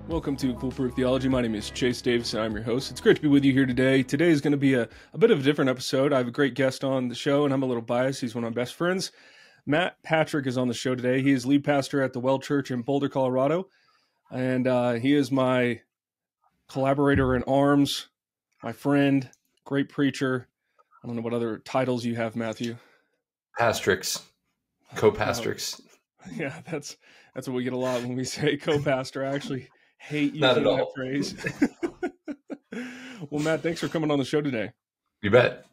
Welcome to Foolproof Theology. My name is Chase Davis, and I'm your host. It's great to be with you here today. Today is going to be a bit of a different episode. I have a great guest on the show, and I'm a little biased. He's one of my best friends. Matt Patrick is on the show today. He is lead pastor at the Well Church in Boulder, Colorado, and he is my collaborator in arms, my friend, great preacher. I don't know what other titles you have, Matthew. Pastrix, co-pastrix. Yeah, that's what we get a lot when we say co-pastor. I actually hate Not using at that all. phrase. Well, Matt, thanks for coming on the show today. You bet.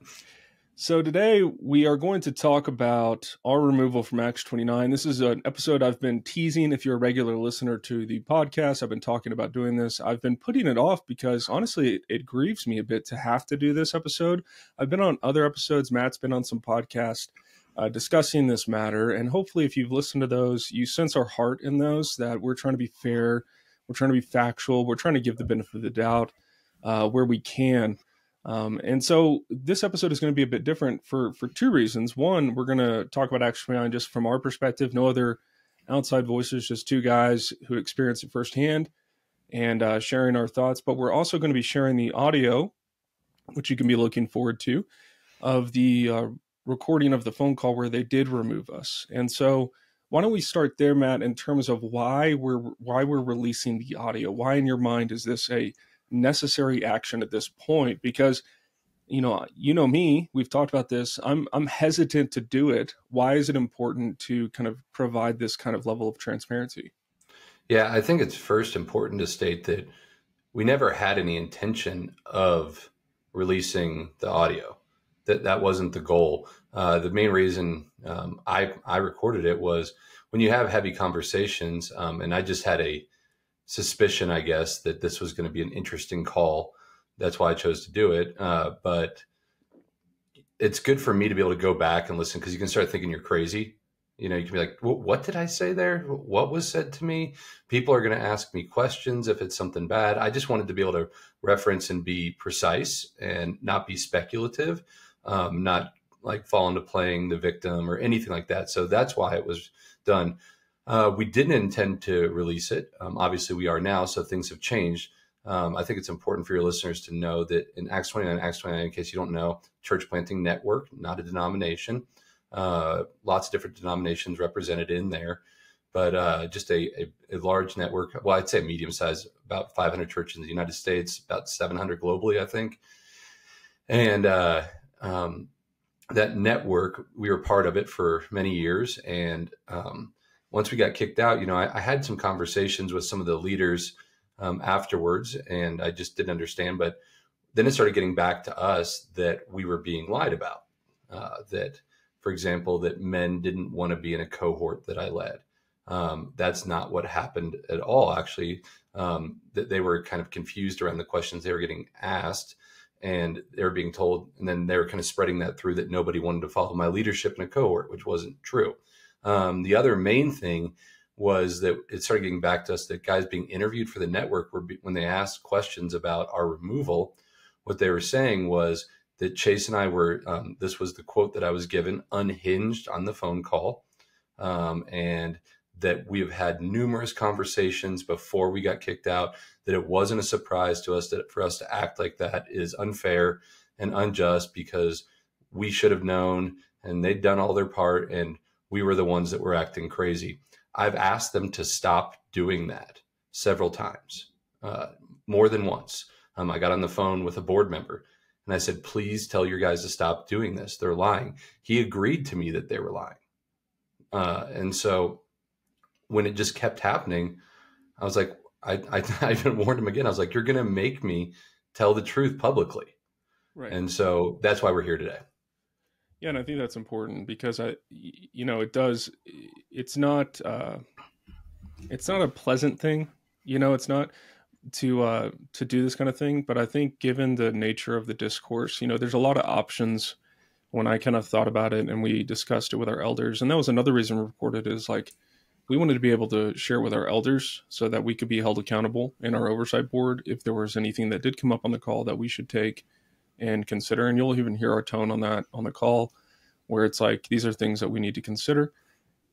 So today we are going to talk about our removal from Acts 29. This is an episode I've been teasing. If you're a regular listener to the podcast, I've been talking about doing this. I've been putting it off because honestly, it grieves me a bit to have to do this episode. I've been on other episodes. Matt's been on some podcasts discussing this matter. And hopefully if you've listened to those, you sense our heart in those, that we're trying to be fair. We're trying to be factual. We're trying to give the benefit of the doubt where we can. And so this episode is going to be a bit different for two reasons. One, we're going to talk about Acts 29 just from our perspective, no other outside voices, just two guys who experienced it firsthand and sharing our thoughts. But we're also going to be sharing the audio, which you can be looking forward to, of the recording of the phone call where they did remove us. And so why don't we start there, Matt, in terms of why we're releasing the audio? Why in your mind is this a necessary action at this point? Because you know me, we've talked about this. I'm hesitant to do it. Why is it important to kind of provide this kind of level of transparency? Yeah, I think it's first important to state that we never had any intention of releasing the audio. That wasn't the goal. The main reason I recorded it was when you have heavy conversations, and I just had a suspicion, I guess, that this was going to be an interesting call. That's why I chose to do it. But it's good for me to be able to go back and listen, because you can start thinking you're crazy. You know, you can be like, what did I say there? What was said to me? People are going to ask me questions if it's something bad. I just wanted to be able to reference and be precise and not be speculative, not like fall into playing the victim or anything like that. So that's why it was done. We didn't intend to release it. Obviously, we are now, so things have changed. I think it's important for your listeners to know that in Acts 29, in case you don't know, church planting network, not a denomination. Lots of different denominations represented in there, but just a large network. Well, I'd say medium size, about 500 churches in the United States, about 700 globally, I think. And that network, we were part of it for many years. And once we got kicked out, I had some conversations with some of the leaders afterwards, and I just didn't understand. But then it started getting back to us that we were being lied about. That, for example, that men didn't want to be in a cohort that I led. That's not what happened at all, actually. That they were kind of confused around the questions they were getting asked, and they were being told, and then they were kind of spreading that through that nobody wanted to follow my leadership in a cohort, which wasn't true. The other main thing was that it started getting back to us that guys being interviewed for the network when they asked questions about our removal, what they were saying was that Chase and I were, this was the quote that I was given, unhinged on the phone call, and that we have had numerous conversations before we got kicked out, that it wasn't a surprise to us that for us to act like that is unfair and unjust, because we should have known and they'd done all their part and we were the ones that were acting crazy. I've asked them to stop doing that several times, more than once. I got on the phone with a board member and I said, please tell your guys to stop doing this. They're lying. He agreed to me that they were lying. And so when it just kept happening, I was like, I even warned him again. I was like, you're going to make me tell the truth publicly. Right. And so that's why we're here today. Yeah, and I think that's important because it's not a pleasant thing, it's not to do this kind of thing. But I think given the nature of the discourse, there's a lot of options. When I kind of thought about it and we discussed it with our elders, and that was another reason we recorded, is like, we wanted to be able to share with our elders so that we could be held accountable in our oversight board if there was anything that did come up on the call that we should take and consider. And you'll even hear our tone on that on the call, where it's like, these are things that we need to consider.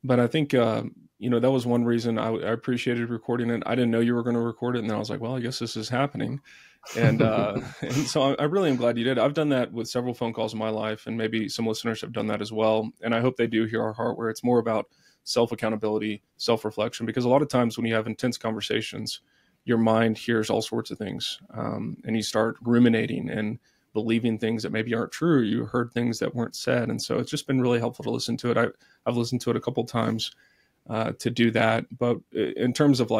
But I think, that was one reason I appreciated recording it. I didn't know you were going to record it. And then I was like, well, I guess this is happening. And, and so I really am glad you did. I've done that with several phone calls in my life, and maybe some listeners have done that as well. And I hope they do hear our heart, where it's more about self-accountability, self-reflection, because a lot of times when you have intense conversations, your mind hears all sorts of things. And you start ruminating and believing things that maybe aren't true. You heard things that weren't said. And so it's just been really helpful to listen to it. I've listened to it a couple times to do that. But in terms of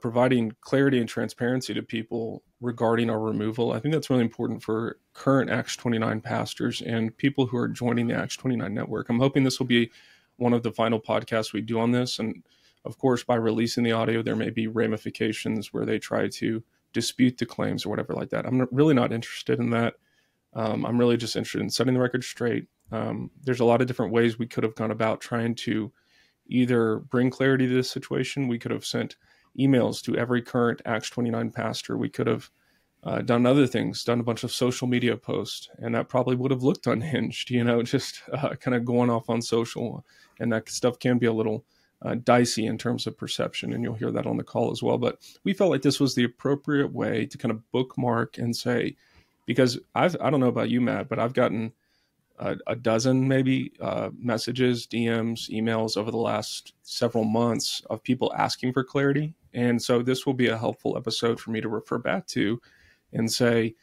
providing clarity and transparency to people regarding our removal, I think that's really important for current Acts 29 pastors and people who are joining the Acts 29 network. I'm hoping this will be one of the final podcasts we do on this. And of course, by releasing the audio, there may be ramifications where they try to dispute the claims or whatever like that. I'm really not interested in that. I'm really just interested in setting the record straight. There's a lot of different ways we could have gone about trying to either bring clarity to this situation. We could have sent emails to every current Acts 29 pastor. We could have done other things, done a bunch of social media posts, and that probably would have looked unhinged, just kind of going off on social. And that stuff can be a little dicey in terms of perception, and you'll hear that on the call as well. But we felt like this was the appropriate way to kind of bookmark and say, because I don't know about you, Matt, but I've gotten a dozen maybe messages, DMs, emails over the last several months of people asking for clarity. And so this will be a helpful episode for me to refer back to and say,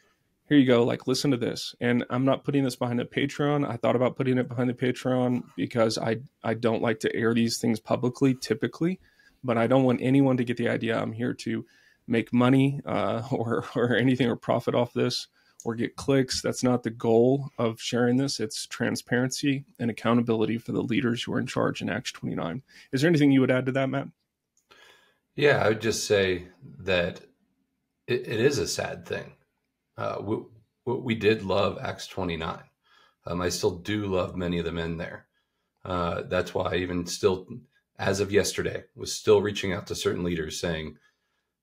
here you go, listen to this. And I'm not putting this behind the Patreon. I thought about putting it behind the Patreon because I don't like to air these things publicly typically, but I don't want anyone to get the idea I'm here to make money or anything or profit off this or get clicks. That's not the goal of sharing this. It's transparency and accountability for the leaders who are in charge in Acts 29. Is there anything you would add to that, Matt? Yeah, I would just say that it is a sad thing. We did love Acts 29. I still do love many of the men there. That's why I even still, as of yesterday, was still reaching out to certain leaders saying,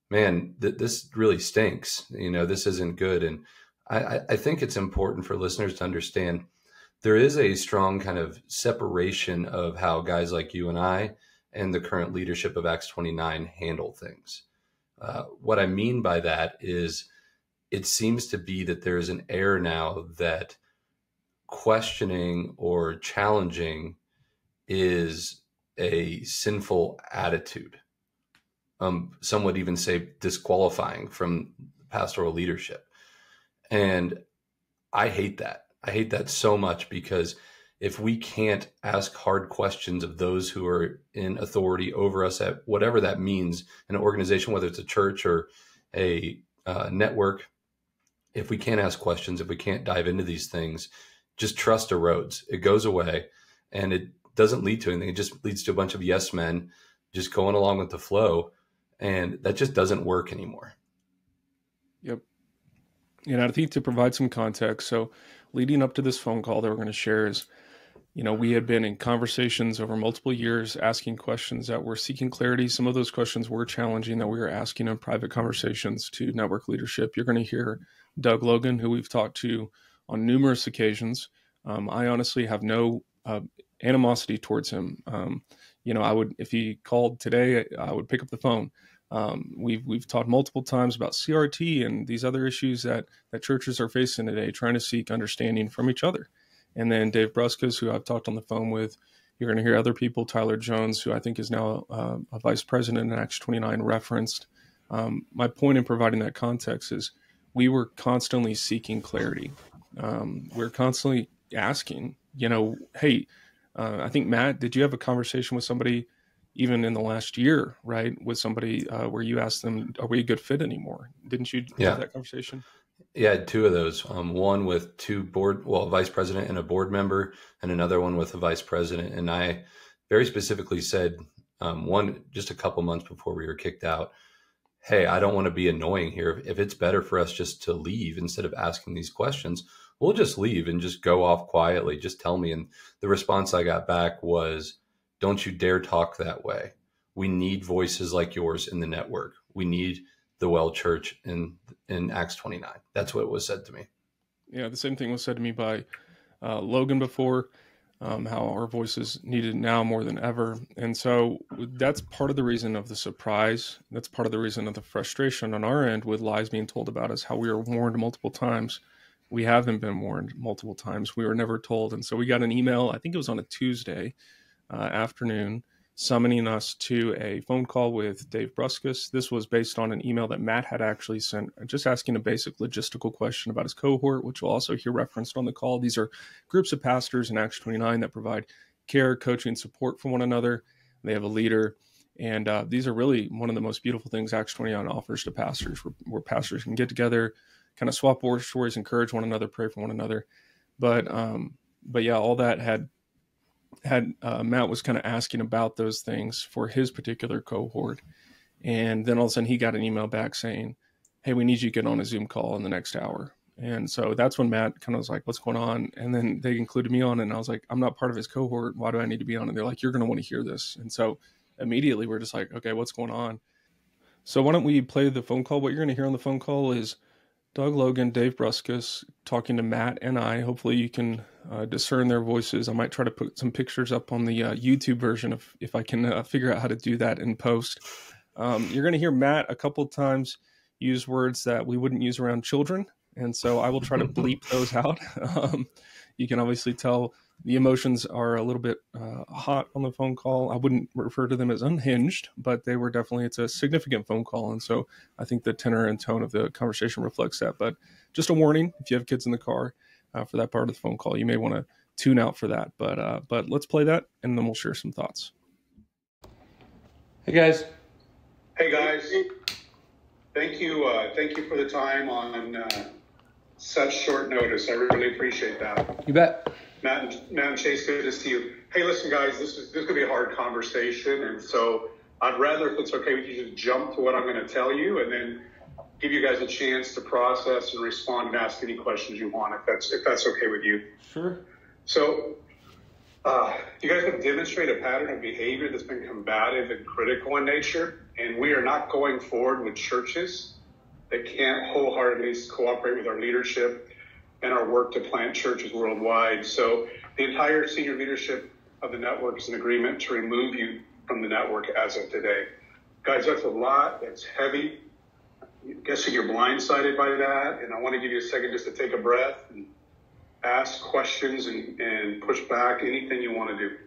man, this really stinks. This isn't good. And I think it's important for listeners to understand there is a strong kind of separation of how guys like you and I and the current leadership of Acts 29 handle things. What I mean by that is it seems to be that there is an air now that questioning or challenging is a sinful attitude. Some would even say disqualifying from pastoral leadership. And I hate that. I hate that so much, because if we can't ask hard questions of those who are in authority over us at whatever that means in an organization, whether it's a church or a network, if we can't ask questions, if we can't dive into these things, just trust erodes. It goes away, and it doesn't lead to anything. It just leads to a bunch of yes men just going along with the flow. And that just doesn't work anymore. Yep. And I think to provide some context, so leading up to this phone call that we're going to share is, we had been in conversations over multiple years, asking questions that were seeking clarity. Some of those questions were challenging that we were asking in private conversations to network leadership. You're going to hear Doug Logan, who we've talked to on numerous occasions. I honestly have no animosity towards him. I would, if he called today, I would pick up the phone. We've talked multiple times about CRT and these other issues that churches are facing today, trying to seek understanding from each other. And then Dave Bruskas, who I've talked on the phone with. You're going to hear other people, Tyler Jones, who I think is now a vice president in Acts 29, referenced. My point in providing that context is we were constantly seeking clarity. We're constantly asking, hey, I think, Matt, did you have a conversation with somebody even in the last year, right? With somebody where you asked them, are we a good fit anymore? Didn't you have that conversation? Yeah, I had two of those. One with a vice president and a board member, and another one with a vice president. And I very specifically said, one just a couple months before we were kicked out, hey, I don't want to be annoying here. If it's better for us just to leave instead of asking these questions, we'll just leave and just go off quietly. Just tell me. And the response I got back was, don't you dare talk that way. We need voices like yours in the network. We need the Well Church in Acts 29. That's what was said to me. Yeah, the same thing was said to me by Logan before. how our voice is needed now more than ever. And so that's part of the reason of the surprise. That's part of the reason of the frustration on our end with lies being told about us, how we were warned multiple times. We haven't been warned multiple times. We were never told. And so we got an email, I think it was on a Tuesday afternoon, summoning us to a phone call with Dave Bruskus. This was based on an email that Matt had actually sent, just asking a basic logistical question about his cohort, which we'll also hear referenced on the call. These are groups of pastors in Acts 29 that provide care, coaching, support for one another. They have a leader. And these are really one of the most beautiful things Acts 29 offers to pastors, where pastors can get together, kind of swap war stories, encourage one another, pray for one another. But yeah, all that had Matt was kind of asking about those things for his particular cohort. And then all of a sudden he got an email back saying, hey, we need you to get on a Zoom call in the next hour. And so that's when Matt kind of was like, what's going on? And then they included me on it. And I was like, I'm not part of his cohort. Why do I need to be on? And they're like, you're going to want to hear this. And so immediately we're just like, okay, what's going on? So why don't we play the phone call? What you're going to hear on the phone call is Doug Logan, Dave Bruskus talking to Matt and I. Hopefully you can discern their voices. I might try to put some pictures up on the YouTube version if I can figure out how to do that in post. You're going to hear Matt a couple of times use words that we wouldn't use around children. And so I will try to bleep those out. You can obviously tell the emotions are a little bit hot on the phone call. I wouldn't refer to them as unhinged, but they were definitely, it's a significant phone call. And so I think the tenor and tone of the conversation reflects that. But just a warning, if you have kids in the car for that part of the phone call, you may want to tune out for that. But let's play that, and then we'll share some thoughts. Hey, guys. Hey, guys. Thank you for the time on such short notice. I really appreciate that. You bet. Matt and Chase, good to see you. Hey, listen, guys, this could be a hard conversation, and so I'd rather, if it's okay with you, just jump to what I'm going to tell you, and then give you guys a chance to process and respond and ask any questions you want, if that's okay with you. Sure. So, you guys have demonstrated a pattern of behavior that's been combative and critical in nature, and we are not going forward with churches that can't wholeheartedly cooperate with our leadership and our work to plant churches worldwide. So the entire senior leadership of the network is in agreement to remove you from the network as of today. Guys, that's a lot. That's heavy. I'm guessing you're blindsided by that, and I want to give you a second just to take a breath and ask questions and push back, anything you want to do.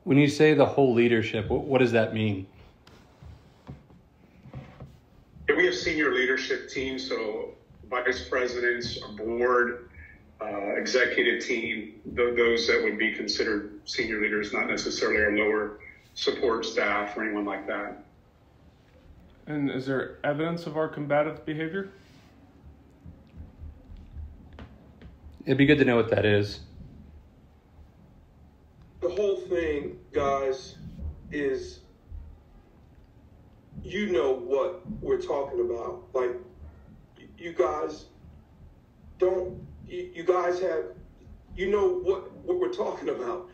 When you say the whole leadership, what does that mean? Yeah, we have senior leadership teams, so vice presidents, our board, executive team, those that would be considered senior leaders, not necessarily our lower support staff or anyone like that. And is there evidence of our combative behavior? It'd be good to know what that is. The whole thing, guys, is you know what we're talking about. Like, you guys don't, you guys have, you know what we're talking about.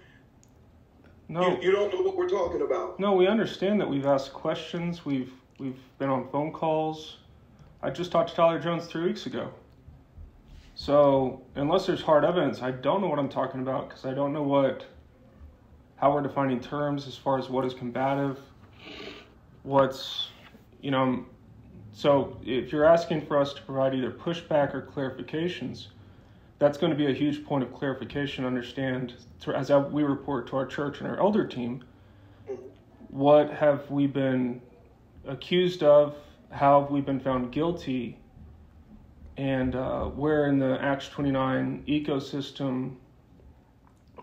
No. You don't know what we're talking about. No, we understand that we've asked questions. We've been on phone calls. I just talked to Tyler Jones 3 weeks ago. So unless there's hard evidence, I don't know what I'm talking about, because I don't know how we're defining terms as far as what is combative, what's, so if you're asking for us to provide either pushback or clarifications, that's going to be a huge point of clarification. Understand, as we report to our church and our elder team, what have we been accused of, how have we been found guilty, and where in the Acts 29 ecosystem,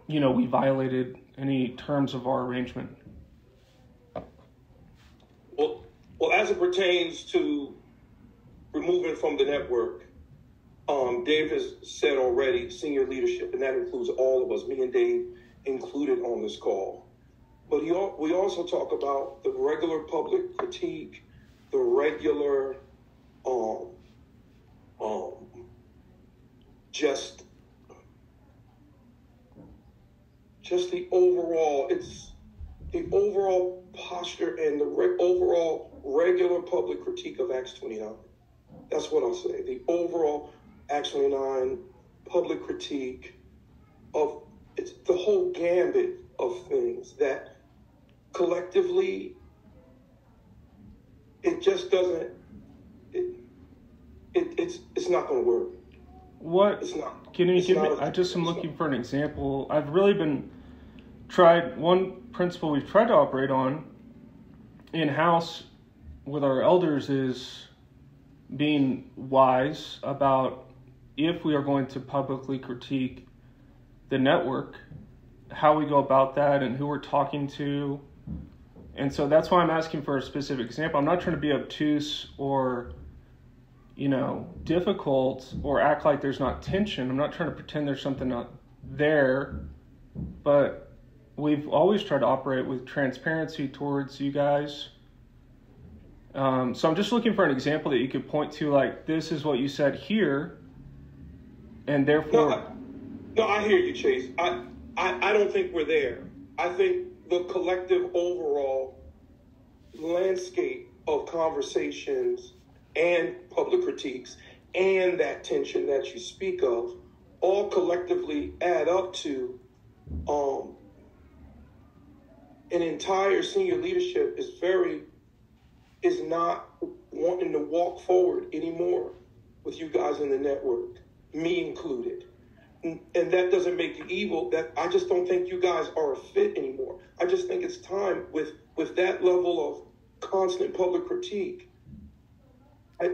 we violated any terms of our arrangement. Well, as it pertains to removing from the network, Dave has said already, senior leadership, and that includes all of us, me and Dave included on this call. But we also talk about the regular public critique, the regular just the overall posture and the overall regular public critique of Acts 29. That's what I'll say. The overall Acts 29 public critique of it's the whole gambit of things that collectively it just doesn't. It's not going to work. What? It's not. Can you give me? I just am looking for an example. I've really been tried. One principle we've tried to operate on in house with our elders is being wise about if we are going to publicly critique the network, how we go about that and who we're talking to. And so that's why I'm asking for a specific example. I'm not trying to be obtuse or, difficult or act like there's not tension. I'm not trying to pretend there's something not there, but we've always tried to operate with transparency towards you guys. So I'm just looking for an example that you could point to, like, this is what you said here, and therefore... No, I hear you, Chase. I don't think we're there. I think the collective overall landscape of conversations and public critiques and that tension that you speak of all collectively add up to an entire senior leadership is not wanting to walk forward anymore with you guys in the network, me included. And that doesn't make you evil. That I just don't think you guys are a fit anymore. I just think it's time with that level of constant public critique. I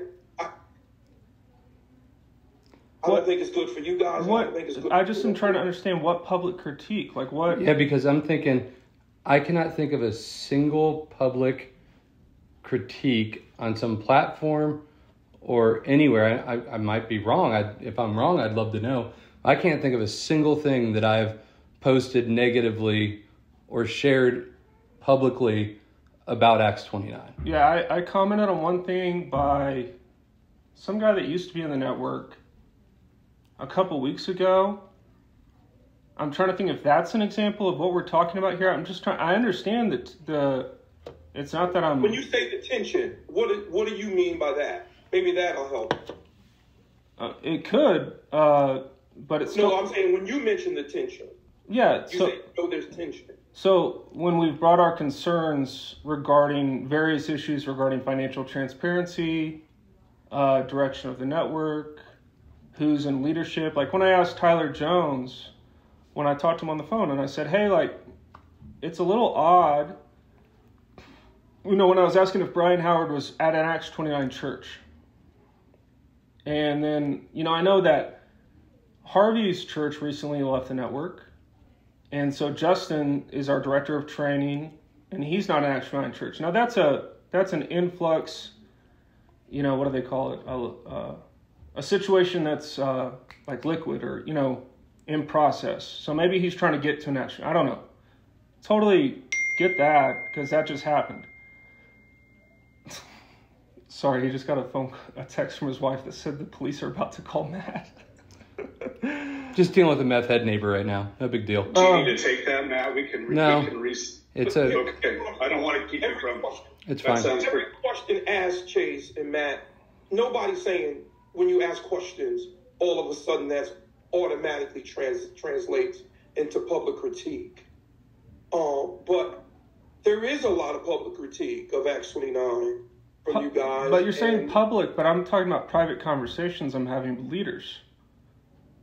don't think it's good for you guys. What? I don't think it's good. I just am trying to understand what public critique, like what? Yeah, because I'm thinking, I cannot think of a single public critique on some platform or anywhere. I might be wrong. If I'm wrong, I'd love to know. I can't think of a single thing that I've posted negatively or shared publicly about Acts 29. Yeah, I commented on one thing by some guy that used to be in the network a couple weeks ago. I'm trying to think if that's an example of what we're talking about here. I understand that it's not that I'm... When you say the tension, what do you mean by that? Maybe that'll help. It could, but it's still... No, I'm saying when you mention the tension. Yeah. You say, there's tension. So when we've brought our concerns regarding various issues regarding financial transparency, direction of the network, who's in leadership, like when I asked Tyler Jones, when I talked to him on the phone and I said, hey, like, it's a little odd, when I was asking if Brian Howard was at an Acts 29 church. And then, I know that Harvey's church recently left the network. And so Justin is our director of training, and he's not an Acts 29 church. Now that's an influx, what do they call it? A situation that's like liquid or, in process. So maybe he's trying to get to an action. I don't know. Totally get that, because that just happened. Sorry, he just got a text from his wife that said the police are about to call Matt. Just dealing with a meth head neighbor right now. No big deal. Do you need to take that, Matt? We can it's a... Okay, I don't want to keep it from... It's fine. Every question asked, Chase and Matt, nobody's saying when you ask questions, all of a sudden that's automatically translates into public critique. But there is a lot of public critique of Acts 29 from you guys. But you're saying public, but I'm talking about private conversations I'm having with leaders.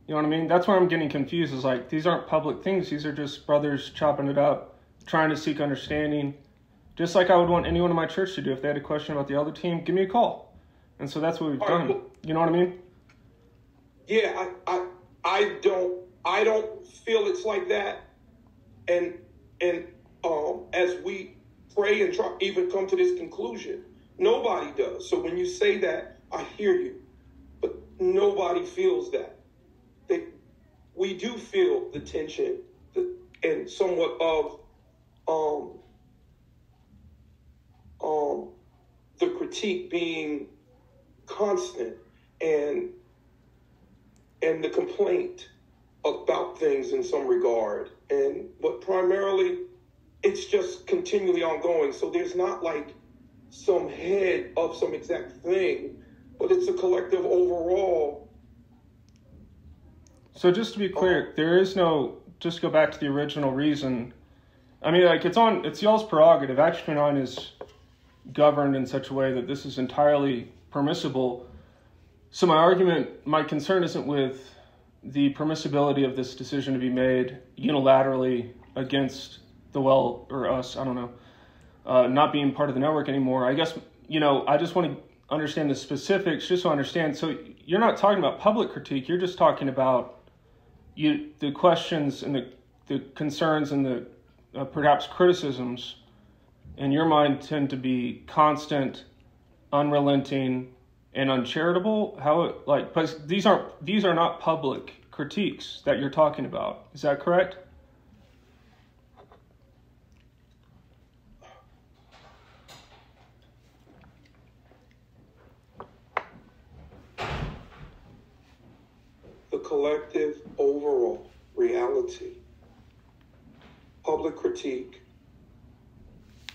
You know what I mean? That's where I'm getting confused. Is like, these aren't public things. These are just brothers chopping it up, trying to seek understanding. Just like I would want anyone in my church to do. If they had a question about the elder team, give me a call. And so that's what we've done. Well, you know what I mean? Yeah, I don't feel it's like that. And as we pray and try even come to this conclusion, nobody does. So when you say that, I hear you. But nobody feels that. We do feel the tension and somewhat of the critique being constant and the complaint about things in some regard, but primarily it's just continually ongoing. So there's not like some head of some exact thing, but it's a collective overall. So just to be clear, there is no, just go back to the original reason. I mean, like, it's y'all's prerogative. Act 29 is governed in such a way that this is entirely permissible. So my concern isn't with the permissibility of this decision to be made unilaterally against us, I don't know, not being part of the network anymore. I guess, I just want to understand the specifics, just so I understand. So you're not talking about public critique, you're just talking about the questions and the concerns and the perhaps criticisms in your mind tend to be constant, unrelenting, and uncharitable. But these are not public critiques that you're talking about. Is that correct? The collective overall reality, public critique,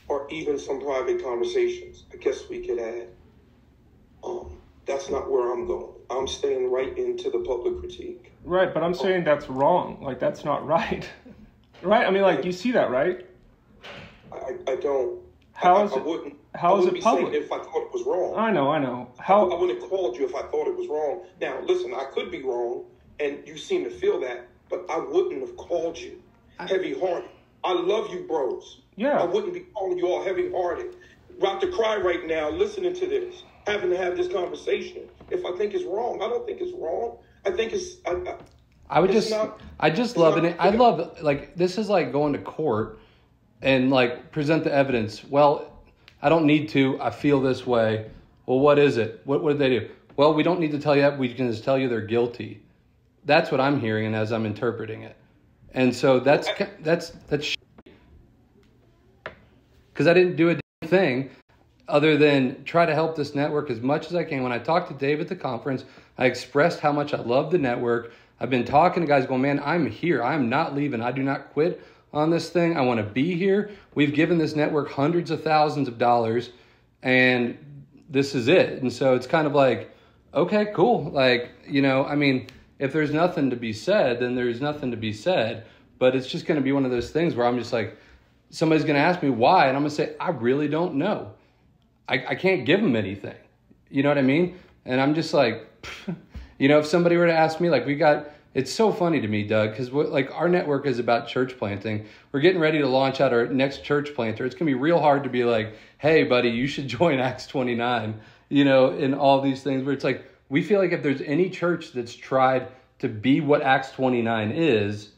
or even some private conversations, I guess we could add. That's not where I'm going. I'm staying right into the public critique. Right, but I'm saying that's wrong. Like, that's not right. Right? I mean, like, you see that, right? I don't. How is I it? wouldn't. How I is wouldn't it be public? saying if I thought it was wrong. I know. I wouldn't have called you if I thought it was wrong. Now, listen, I could be wrong, and you seem to feel that, but I wouldn't have called you heavy-hearted. I love you, bros. Yeah. I wouldn't be calling you all heavy-hearted. About to cry right now, listening to this, having to have this conversation. If I think it's wrong, I don't think it's wrong. I think it's. I just love it. I love, like, this is like going to court and, like, present the evidence. Well, I don't need to. I feel this way. Well, what is it? What did they do? Well, we don't need to tell you that. We can just tell you they're guilty. That's what I'm hearing and as I'm interpreting it. And so that's because I didn't do a damn thing other than try to help this network as much as I can. When I talked to Dave at the conference, I expressed how much I love the network. I've been talking to guys going, man, I'm here. I'm not leaving. I do not quit on this thing. I want to be here. We've given this network hundreds of thousands of dollars, and this is it. And so it's kind of like, okay, cool. Like, I mean, if there's nothing to be said, then there's nothing to be said. But it's just going to be one of those things where I'm just like, somebody's going to ask me why, and I'm going to say, I really don't know. I can't give them anything. You know what I mean? And I'm just like, if somebody were to ask me, like, it's so funny to me, Doug, because like our network is about church planting. We're getting ready to launch out our next church planter. It's going to be real hard to be like, hey, buddy, you should join Acts 29, and all these things where it's like, we feel like if there's any church that's tried to be what Acts 29 is,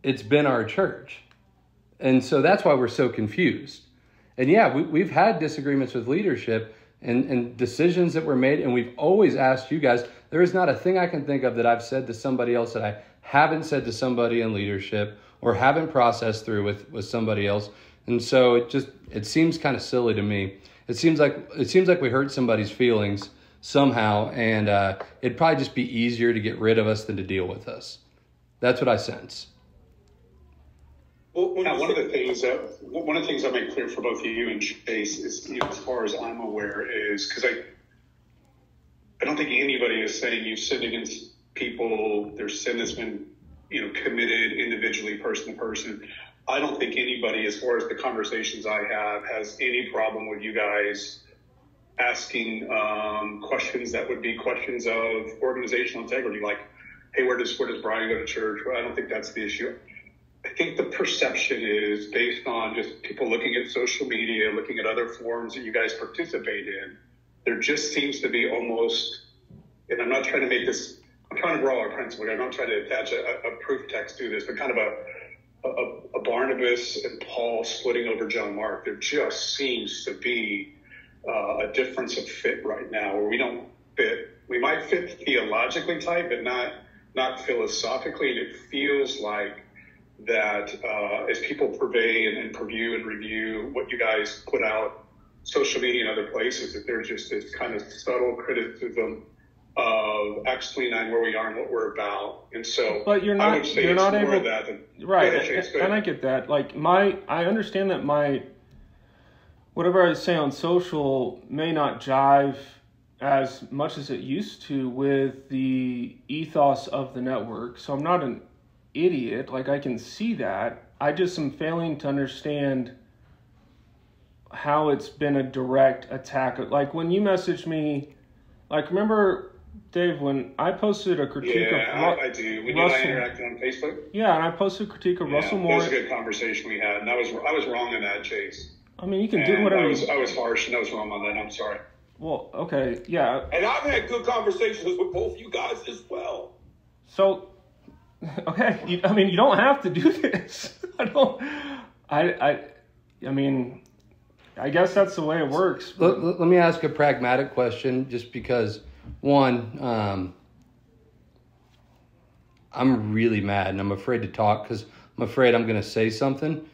it's been our church. And so that's why we're so confused. And yeah, we've had disagreements with leadership and decisions that were made, and we've always asked you guys. There is not a thing I can think of that I've said to somebody else that I haven't said to somebody in leadership or haven't processed through with somebody else. And so it seems kind of silly to me. It seems like we hurt somebody's feelings somehow, and it'd probably just be easier to get rid of us than to deal with us. That's what I sense. Well, one of the things I make clear for both you and Chase is, as far as I'm aware, is because I don't think anybody is saying you've sinned against people. There's sin that's been, committed individually, person to person. I don't think anybody, as far as the conversations I have, has any problem with you guys asking questions that would be questions of organizational integrity, like, hey, where does Brian go to church? Well, I don't think that's the issue. I think the perception is based on just people looking at social media, looking at other forums that you guys participate in. There just seems to be almost, and I'm not trying to make this, I'm trying to draw a principle. I'm not trying to attach a proof text to this, but kind of a Barnabas and Paul splitting over John Mark. There just seems to be a difference of fit right now where we don't fit. We might fit theologically type, but not philosophically. And it feels like that as people purvey and purview and review what you guys put out, social media and other places, that there's just this kind of subtle criticism of Acts 29, where we are and what we're about. And so, but you're I would say you're it's not more able, of that than, right? Go ahead, Chase, go And I ahead. get that. Like I understand that my whatever I say on social may not jive as much as it used to with the ethos of the network. So I'm not an idiot. Like, I can see that. I just am failing to understand how it's been a direct attack. Like, when you messaged me, like, remember, Dave, when I posted a critique of I do. When you and I interacted on Facebook? Yeah, and I posted a critique of Russell Moore. It was a good conversation we had, and I was wrong in that, Chase. I mean, you can do whatever. I was harsh, and I was wrong on that. I'm sorry. Well, okay, yeah. And I've had good conversations with both you guys as well. So, okay, you don't have to do this. I mean, I guess that's the way it works. Let me ask a pragmatic question, just because, one, I'm really mad, and I'm afraid to talk because I'm afraid I'm going to say something,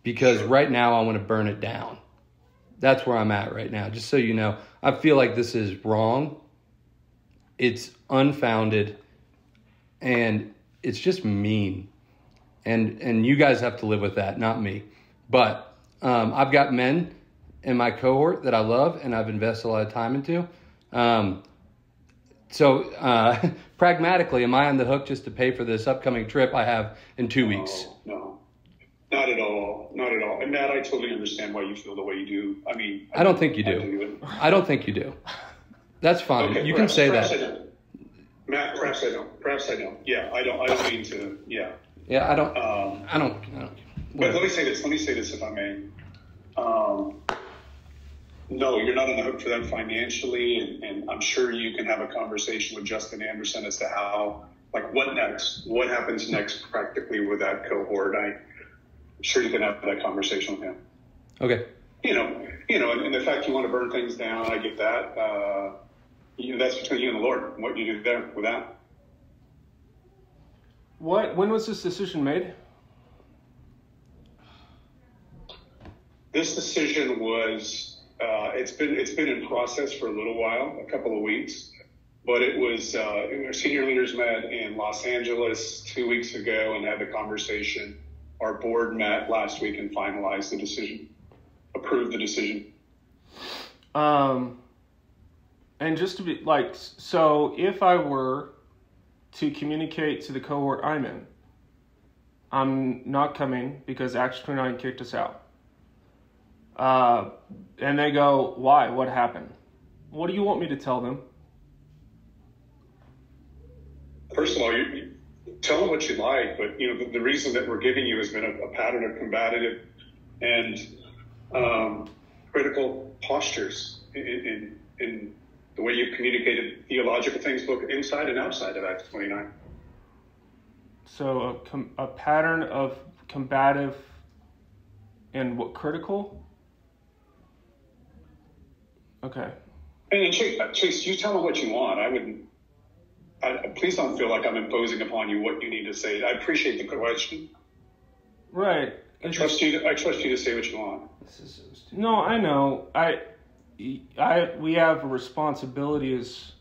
because right now I want to burn it down. That's where I'm at right now. Just so you know, I feel like this is wrong. It's unfounded, and it's just mean. And you guys have to live with that, not me. But I've got men in my cohort that I love and I've invested a lot of time into. So pragmatically, am I on the hook just to pay for this upcoming trip I have in 2 weeks? No, not at all. Not at all. And Matt, I totally understand why you feel the way you do. I mean, I don't think you do. I don't think you do. That's fine. Okay, you can say perhaps that. I don't. Matt, perhaps I don't. Perhaps I don't. Yeah, I don't mean to. Yeah. Yeah, I don't. But let me say this. If I may. No, you're not on the hook for that financially, and I'm sure you can have a conversation with Justin Anderson as to how, like, what next? What happens next practically with that cohort? I'm sure you can have that conversation with him. Okay. And the fact you want to burn things down, I get that. That's between you and the Lord. What you do there with that. When was this decision made? This decision was. It's been in process for a little while, a couple of weeks, but it was our senior leaders met in Los Angeles 2 weeks ago and had the conversation. Our board met last week and finalized the decision, approved the decision. And just to be like, so if I were to communicate to the cohort I'm in, I'm not coming because Acts 29 kicked us out. And they go, why? What happened? What do you want me to tell them? First of all, you tell them what you like, but the reason that we're giving you has been a pattern of combative and critical postures in the way you've communicated theological things, both inside and outside of Acts 29. So a pattern of combative and what, critical? Okay. And Chase, you tell them what you want. Please don't feel like I'm imposing upon you what you need to say. I appreciate the question. Right. I trust you to say what you want. No, I know. We have a responsibility as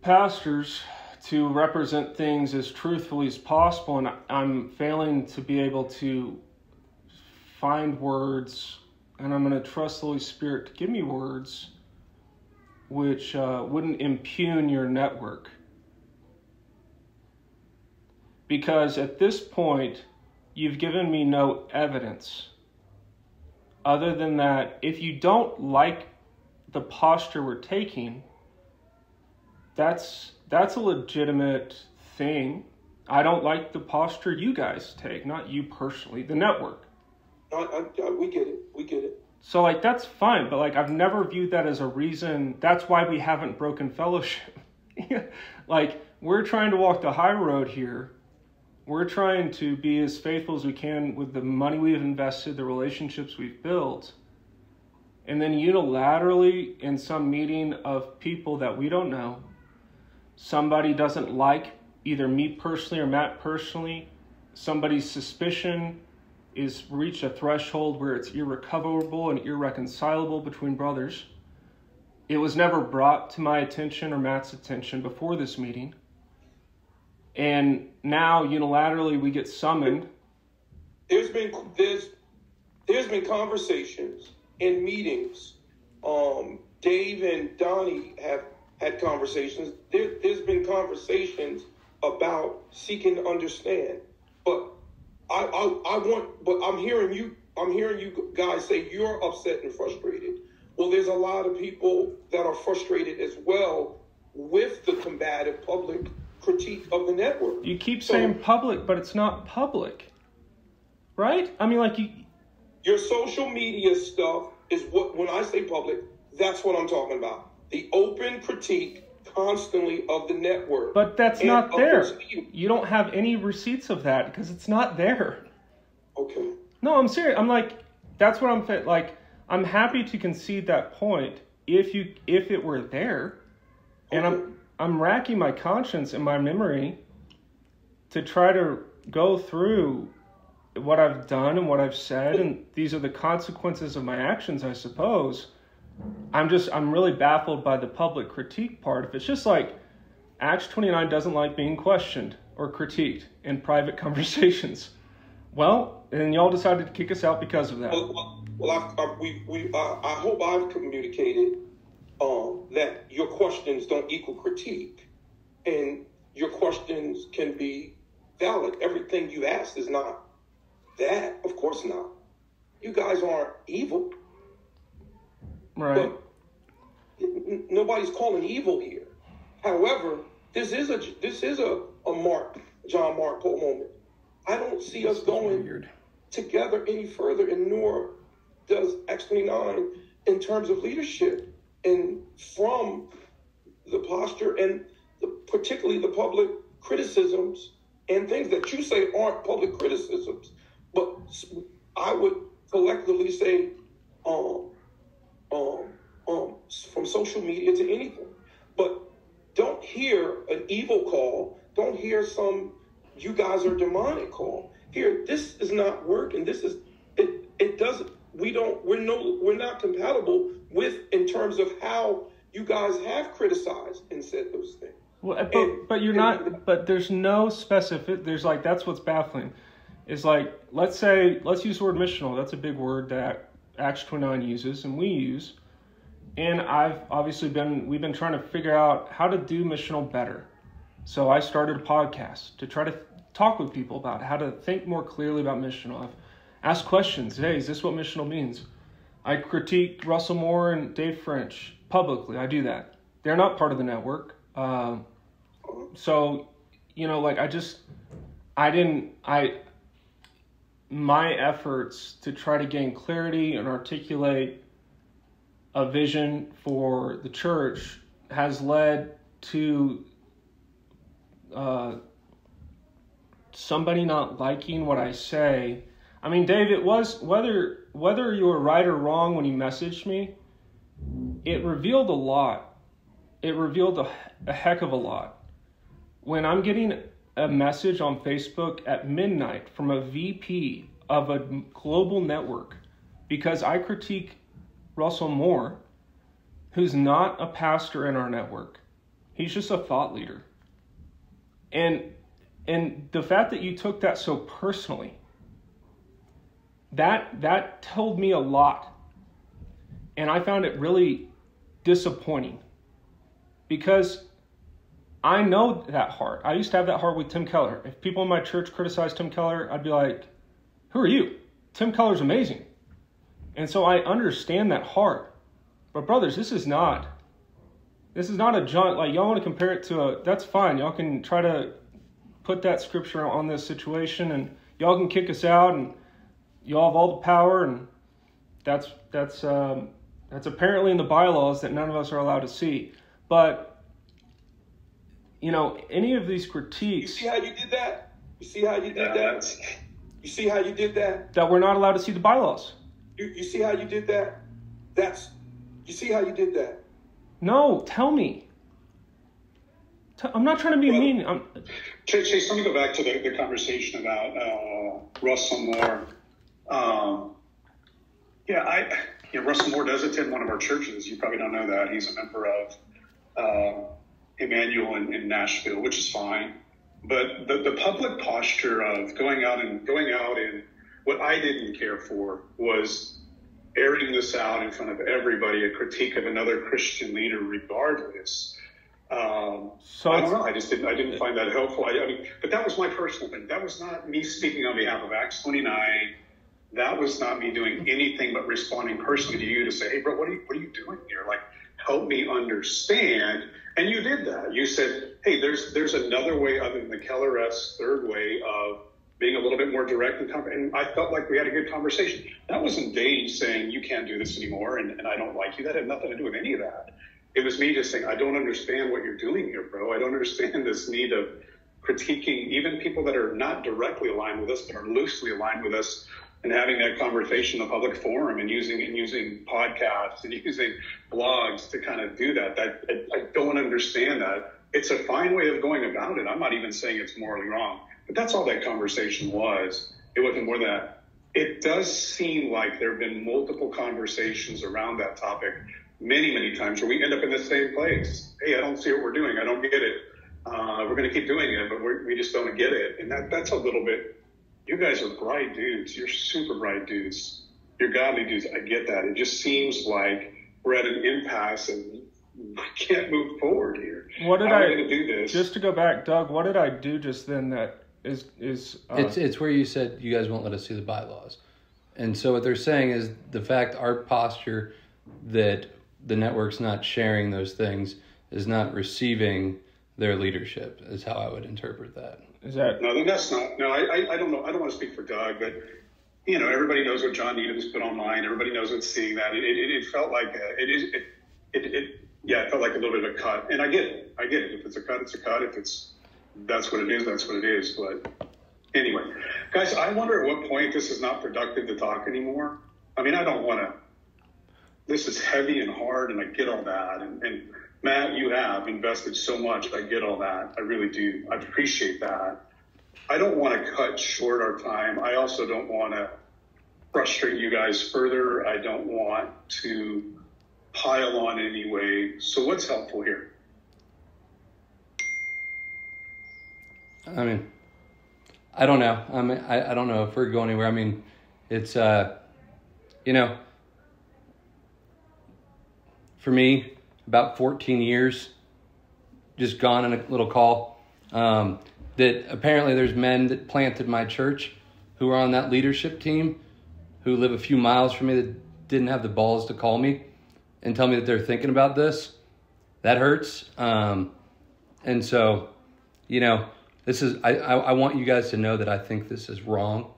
pastors to represent things as truthfully as possible, and I'm failing to be able to find words, and I'm going to trust the Holy Spirit to give me words which wouldn't impugn your network. Because at this point, you've given me no evidence. Other than that, if you don't like the posture we're taking, that's a legitimate thing. I don't like the posture you guys take, not you personally, the network. We get it. So, like, that's fine, but, like, I've never viewed that as a reason. That's why we haven't broken fellowship. Like, we're trying to walk the high road here. We're trying to be as faithful as we can with the money we've invested, the relationships we've built. And then unilaterally, in some meeting of people that we don't know, somebody doesn't like either me personally or Matt personally, somebody's suspicion is reached a threshold where it's irrecoverable and irreconcilable between brothers. It was never brought to my attention or Matt's attention before this meeting. And now unilaterally we get summoned. There's been conversations and meetings. Dave and Donnie have had conversations. There's been conversations about seeking to understand. But I'm hearing you guys say you're upset and frustrated. Well, there's a lot of people that are frustrated as well with the combative public critique of the network. You keep saying public, but it's not public, right? I mean, like your social media stuff is what, when I say public, that's what I'm talking about. The open critique constantly of the network. But that's not there. You don't have any receipts of that because it's not there. Okay. No, I'm serious. I'm like, that's what I'm like. I'm happy to concede that point if it were there, and Okay. I'm racking my conscience and my memory to try to go through what I've done and what I've said, and these are the consequences of my actions, I suppose. I'm really baffled by the public critique part. If it's just like Acts 29 doesn't like being questioned or critiqued in private conversations, well, then y'all decided to kick us out because of that. Well, I hope I've communicated that your questions don't equal critique, and your questions can be valid. Everything you asked is not that, of course not. You guys aren't evil. Right. But nobody's calling evil here. However, this is a John Mark Poe moment. I don't see us going together any further, and nor does X29 in terms of leadership and from the posture and particularly the public criticisms and things that you say aren't public criticisms. But I would collectively say from social media to anything. But don't hear an evil call. Don't hear some you guys are demonic call. Here, this is not working. This is it doesn't we're not compatible with in terms of how you guys have criticized and said those things. Well, but you're not. But there's no specific. There's like that's what's baffling. Is like let's use the word missional. That's a big word that Acts 29 uses and we use. And we've been trying to figure out how to do missional better. So I started a podcast to try to talk with people about how to think more clearly about missional. I've asked questions. Hey, is this what missional means? I critique Russell Moore and Dave French publicly. I do that. They're not part of the network. So, like my efforts to try to gain clarity and articulate a vision for the church has led to somebody not liking what I say. I mean, Dave, it was whether you were right or wrong when you messaged me, it revealed a lot. It revealed a heck of a lot. When I'm getting a message on Facebook at midnight from a VP of a global network because I critique Russell Moore, who's not a pastor in our network. He's just a thought leader. And the fact that you took that so personally, that told me a lot. And I found it really disappointing because I know that heart. I used to have that heart with Tim Keller. If people in my church criticized Tim Keller, I'd be like, who are you? Tim Keller's amazing. And so I understand that heart. But brothers, this is not a John, like y'all want to compare it to that's fine. Y'all can try to put that scripture on this situation and y'all can kick us out and y'all have all the power, and that's apparently in the bylaws that none of us are allowed to see. But any of these critiques. You see how you did that? You see how you did that? You see how you did that? That we're not allowed to see the bylaws. You see how you did that? You see how you did that? No, tell me. I'm not trying to be mean. Chase, let me go back to the conversation about Russell Moore. Russell Moore does attend one of our churches. You probably don't know that. He's a member of Emmanuel in Nashville, which is fine. But the public posture of going out and what I didn't care for was airing this out in front of everybody, a critique of another Christian leader regardless. So I don't know. I didn't find that helpful. I mean, but that was my personal thing. That was not me speaking on behalf of Acts 29. That was not me doing anything but responding personally to you to say, hey, bro, what are you doing here? Like, help me understand. And you did that. You said, hey, there's another way other than the Keller-esque third way of being a little bit more direct and I felt like we had a good conversation. That wasn't Dave saying you can't do this anymore and I don't like you. That had nothing to do with any of that. It was me just saying, I don't understand what you're doing here, bro. I don't understand this need of critiquing even people that are not directly aligned with us, but are loosely aligned with us, and having that conversation in a public forum and using podcasts and using blogs to kind of do that. I don't understand that. It's a fine way of going about it. I'm not even saying it's morally wrong, but that's all that conversation was. It wasn't more than that. It does seem like there have been multiple conversations around that topic many, many times where we end up in the same place. Hey, I don't see what we're doing. I don't get it. We're going to keep doing it, but we just don't get it. And that's a little bit, you guys are bright dudes. You're super bright dudes. You're godly dudes. I get that. It just seems like we're at an impasse and we can't move forward here. What did How are we going to do this? Just to go back, Doug, what did I do just then that is it's where you said you guys won't let us see the bylaws. And so what they're saying is the fact our posture that the network's not sharing those things is not receiving their leadership is how I would interpret that. Is that? No, that's not. No, I don't know. I don't want to speak for Doug, but everybody knows what John Needham's put online. Everybody knows what's seeing that. It felt like it felt like a little bit of a cut. And I get it. If it's a cut, it's a cut. If that's what it is, that's what it is. But anyway, guys, I wonder at what point this is not productive to talk anymore. I mean, I don't want to. This is heavy and hard, and I get all that. And Matt, you have invested so much. I get all that. I really do. I appreciate that. I don't want to cut short our time. I also don't want to frustrate you guys further. I don't want to pile on anyway. So what's helpful here? I mean, I don't know. I don't know if we're going anywhere. I mean, it's, for me, about 14 years, just gone in a little call, that apparently there's men that planted my church who are on that leadership team who live a few miles from me that didn't have the balls to call me and tell me that they're thinking about this. That hurts. And so, this is, I want you guys to know that I think this is wrong.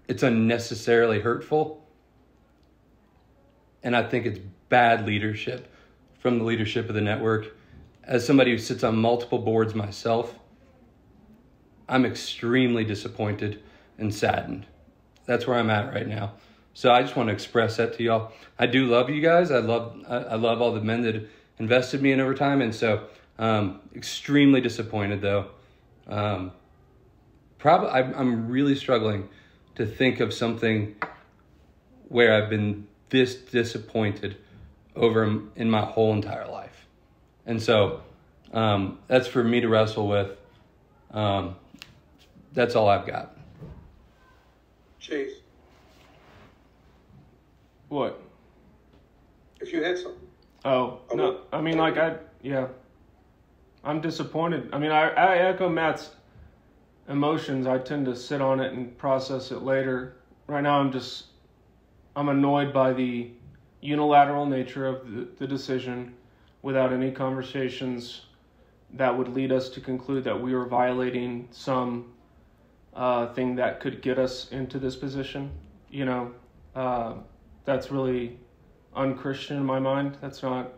It's unnecessarily hurtful. And I think it's bad leadership from the leadership of the network. As somebody who sits on multiple boards myself, I'm extremely disappointed and saddened. That's where I'm at right now. So I just want to express that to y'all. I do love you guys. I love all the men that invested me in over time. And so extremely disappointed though. I'm really struggling to think of something where I've been this disappointed over in my whole entire life. And so that's for me to wrestle with. That's all I've got. Chase, What? if you had something. Oh, no. I mean, I'm disappointed. I mean, I echo Matt's emotions. I tend to sit on it and process it later. Right now, I'm annoyed by the unilateral nature of the decision without any conversations that would lead us to conclude that we were violating some thing that could get us into this position. That's really unchristian in my mind. That's not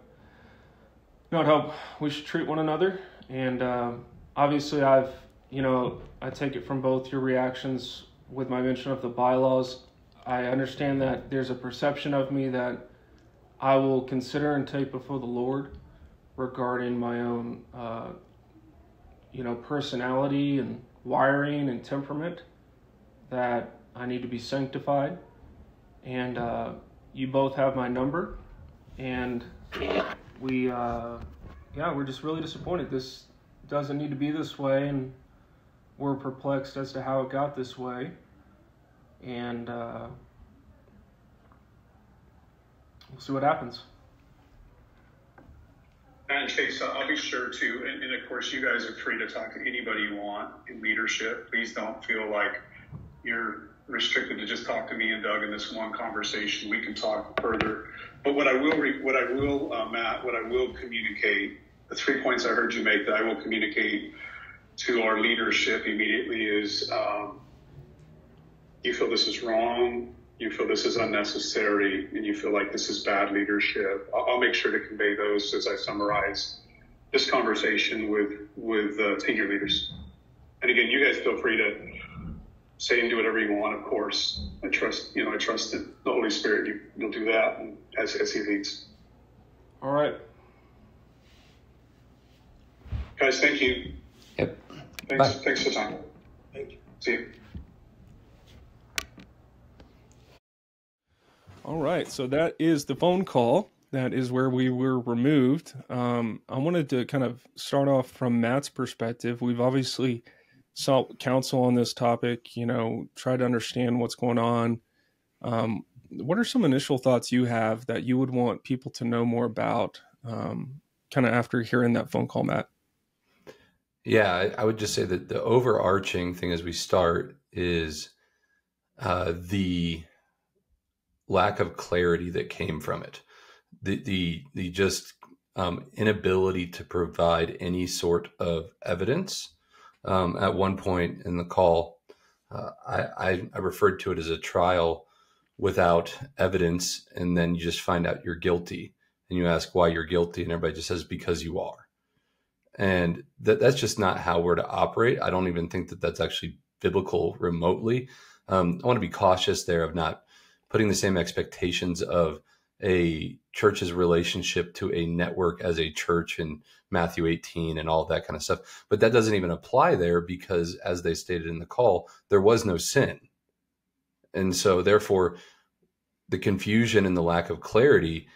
how we should treat one another. And obviously I take it from both your reactions with my mention of the bylaws. I understand that there's a perception of me that I will consider and take before the Lord regarding my own, personality and wiring and temperament, that I need to be sanctified. And You both have my number, and we're just really disappointed. This doesn't need to be this way, and we're perplexed as to how it got this way. And we'll see what happens. And Chase, I'll be sure to, and of course you guys are free to talk to anybody you want in leadership. Please don't feel like you're restricted to just talk to me and Doug in this one conversation. We can talk further. But what I will, Matt, what I will communicate, the 3 points I heard you make that I will communicate to our leadership immediately is you feel this is wrong, you feel this is unnecessary, and you feel like this is bad leadership. I'll make sure to convey those as I summarize this conversation with senior leaders. And again, you guys feel free to say and do whatever you want, of course. I trust that the Holy Spirit, you'll do that as he leads. All right. Guys, thank you. Yep. Thanks for the time. Thank you. See you. All right, so that is the phone call. That is where we were removed. I wanted to kind of start off from Matt's perspective. We've obviously sought counsel on this topic, try to understand what's going on. What are some initial thoughts you have that you would want people to know more about kind of after hearing that phone call, Matt? Yeah, I would just say that the overarching thing as we start is the lack of clarity that came from it, the just inability to provide any sort of evidence. At one point in the call, I referred to it as a trial without evidence, and then you just find out you're guilty, and you ask why you're guilty, and everybody just says because you are. And that's just not how we're to operate. I don't even think that that's actually biblical remotely. I want to be cautious there of not putting the same expectations of a church's relationship to a network as a church in Matthew 18 and all that kind of stuff. But that doesn't even apply there because, as they stated in the call, there was no sin. And so therefore, the confusion and the lack of clarity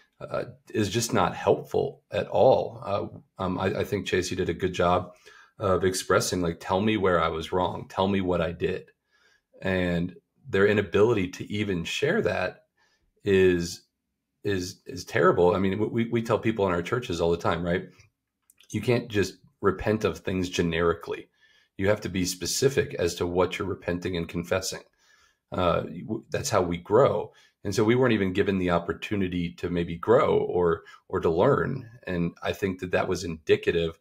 is just not helpful at all. I think, Chase, you did a good job of expressing, like, tell me where I was wrong. Tell me what I did. And their inability to even share that is terrible. I mean, we tell people in our churches all the time, right? You can't just repent of things generically. You have to be specific as to what you're repenting and confessing. That's how we grow. And so we weren't even given the opportunity to maybe grow or to learn. And I think that was indicative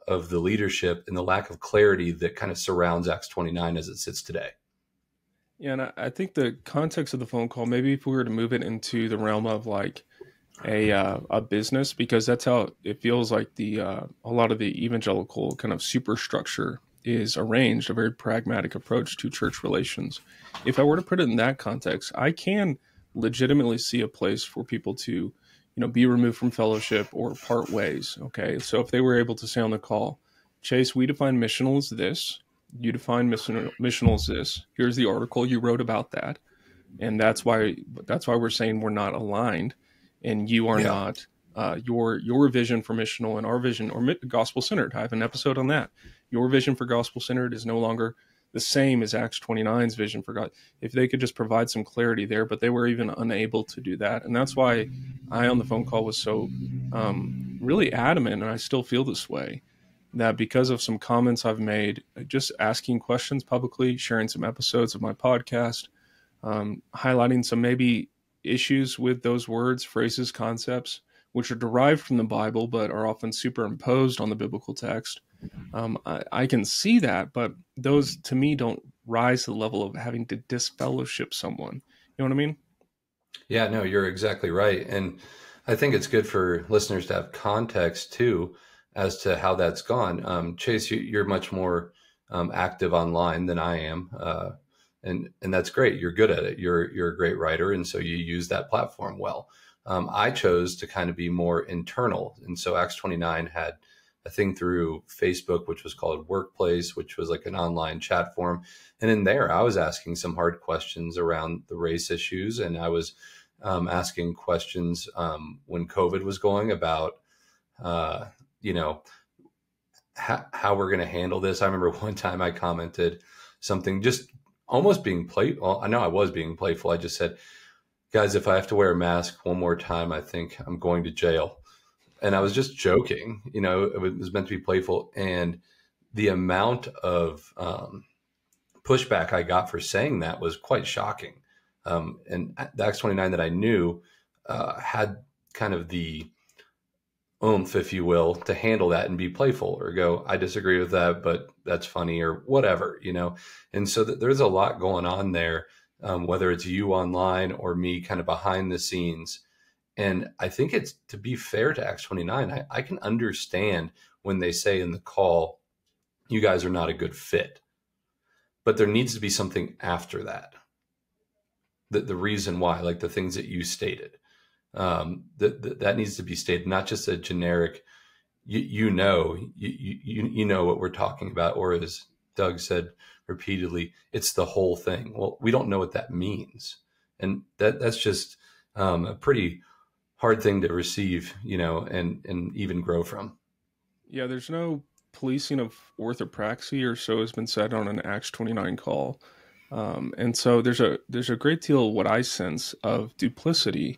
of the leadership and the lack of clarity that kind of surrounds Acts 29 as it sits today. Yeah, and I think the context of the phone call, maybe if we were to move it into the realm of like a business, because that's how it feels like a lot of the evangelical kind of superstructure is arranged, a very pragmatic approach to church relations. If I were to put it in that context, I can legitimately see a place for people to, be removed from fellowship or part ways. Okay, so if they were able to say on the call, Chase, we define missional as this. You define missional as this. Here's the article you wrote about that, and that's why we're saying we're not aligned, and you are not. Your vision for missional and our vision, or gospel centered. I have an episode on that. Your vision for gospel centered is no longer the same as Acts 29's vision for God. If they could just provide some clarity there, but they were even unable to do that, and that's why I on the phone call was so really adamant, and I still feel this way. That because of some comments I've made, just asking questions publicly, sharing some episodes of my podcast, highlighting some maybe issues with those words, phrases, concepts, which are derived from the Bible, but are often superimposed on the biblical text. I can see that, but those to me don't rise to the level of having to disfellowship someone. You know what I mean? Yeah, no, you're exactly right. And I think it's good for listeners to have context too, as to how that's gone. Chase, you're much more active online than I am. And that's great. You're good at it. You're a great writer. And so you use that platform well. I chose to kind of be more internal. And so Acts 29 had a thing through Facebook, which was called Workplace, which was like an online chat forum. And in there, I was asking some hard questions around the race issues. And I was asking questions when COVID was going about, you know, how we're going to handle this. I remember one time I commented something just almost being playful. I know I was being playful. I just said, guys, if I have to wear a mask one more time, I think I'm going to jail. And I was just joking, you know, it was meant to be playful. And the amount of pushback I got for saying that was quite shocking. And the Acts 29 that I knew had kind of the oomph, if you will, to handle that and be playful or go, I disagree with that, but that's funny or whatever, you know? And so there's a lot going on there, whether it's you online or me kind of behind the scenes. And I think it's, to be fair to Acts 29, I can understand when they say in the call, you guys are not a good fit, but there needs to be something after that. The reason why, like the things that you stated, that needs to be stated, not just a generic, you know what we're talking about, or as Doug said repeatedly, it's the whole thing. Well, we don't know what that means, and that's just a pretty hard thing to receive, you know, and even grow from. Yeah, there's no policing of orthopraxy, or so has been said on an Acts 29 call. And so there's a great deal, what I sense, of duplicity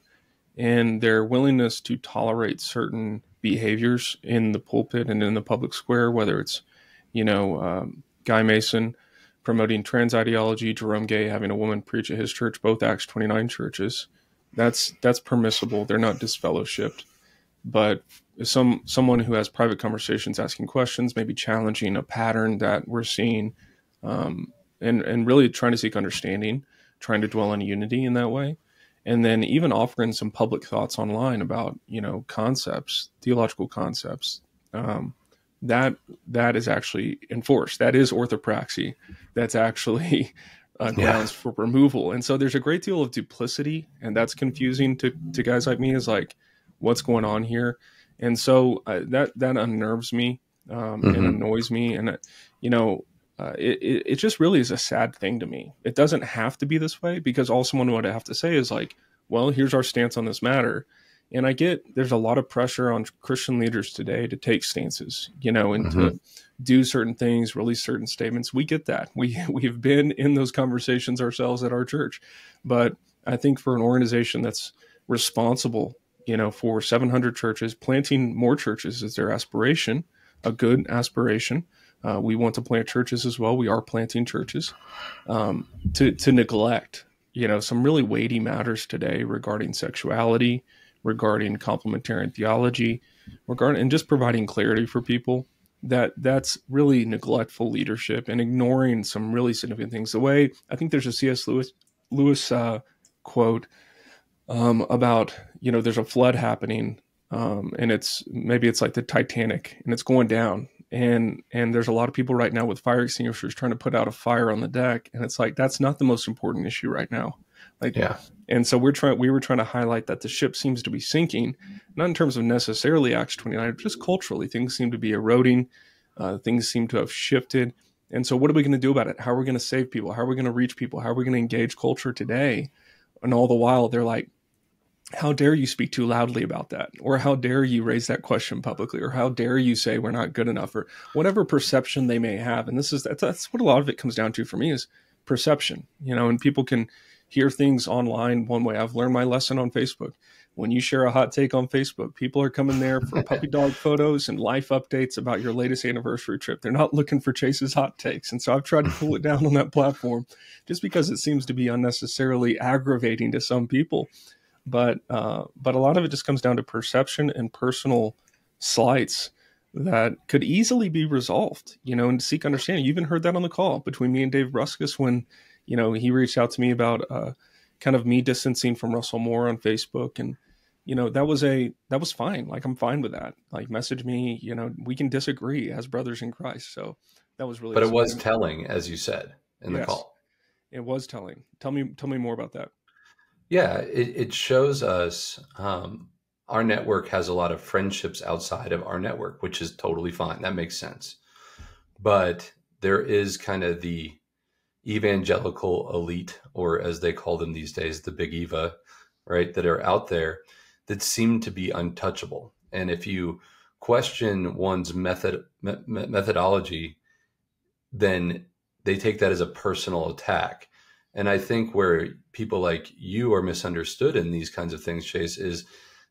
in their willingness to tolerate certain behaviors in the pulpit and in the public square, whether it's, you know, Guy Mason promoting trans ideology, Jerome Gay having a woman preach at his church, both Acts 29 churches. That's permissible. They're not disfellowshipped. But someone who has private conversations, asking questions, maybe challenging a pattern that we're seeing, and really trying to seek understanding, trying to dwell in unity in that way. And then even offering some public thoughts online about, you know, concepts, theological concepts, that is actually enforced. That is orthopraxy. That's actually grounds for removal. And so there's a great deal of duplicity, and that's confusing to guys like me, is like, what's going on here? And so that unnerves me and annoys me. And, you know, it just really is a sad thing to me. It doesn't have to be this way, because all someone would have to say is like, well, here's our stance on this matter. And I get there's a lot of pressure on Christian leaders today to take stances, you know, and to do certain things, release certain statements. We get that. We've been in those conversations ourselves at our church. But I think for an organization that's responsible, you know, for 700 churches, planting more churches is their aspiration, a good aspiration. We want to plant churches as well. We are planting churches. To neglect, you know, some really weighty matters today regarding sexuality, regarding complementarian theology, and just providing clarity for people, that's really neglectful leadership and ignoring some really significant things. The way, I think there's a C.S. Lewis quote about, you know, there's a flood happening, and it's like the Titanic, and it's going down. And there's a lot of people right now with fire extinguishers trying to put out a fire on the deck. And it's like, that's not the most important issue right now. Like, yeah. And so we were trying to highlight that the ship seems to be sinking, not in terms of necessarily Acts 29, just culturally. Things seem to be eroding. Things seem to have shifted. And so what are we going to do about it? How are we going to save people? How are we going to reach people? How are we going to engage culture today? And all the while they're like, how dare you speak too loudly about that? Or how dare you raise that question publicly? Or how dare you say we're not good enough? Or whatever perception they may have. And that's what a lot of it comes down to for me, is perception, you know, and people can hear things online one way. I've learned my lesson on Facebook. When you share a hot take on Facebook, people are coming there for puppy dog photos and life updates about your latest anniversary trip. They're not looking for Chase's hot takes. And so I've tried to pull it down on that platform just because it seems to be unnecessarily aggravating to some people. But a lot of it just comes down to perception and personal slights that could easily be resolved, you know, and seek understanding. You even heard that on the call between me and Dave Bruskus when, you know, he reached out to me about kind of me distancing from Russell Moore on Facebook. And, you know, that was fine. Like, I'm fine with that. Like, message me, you know, we can disagree as brothers in Christ. So that was really, but it was telling, as you said in the call. It was telling. Tell me more about that. Yeah, it shows us our network has a lot of friendships outside of our network, which is totally fine. That makes sense. But there is kind of the evangelical elite, or as they call them these days, the Big Eva, right, that are out there that seem to be untouchable. And if you question one's methodology, then they take that as a personal attack. And I think where people like you are misunderstood in these kinds of things, Chase, is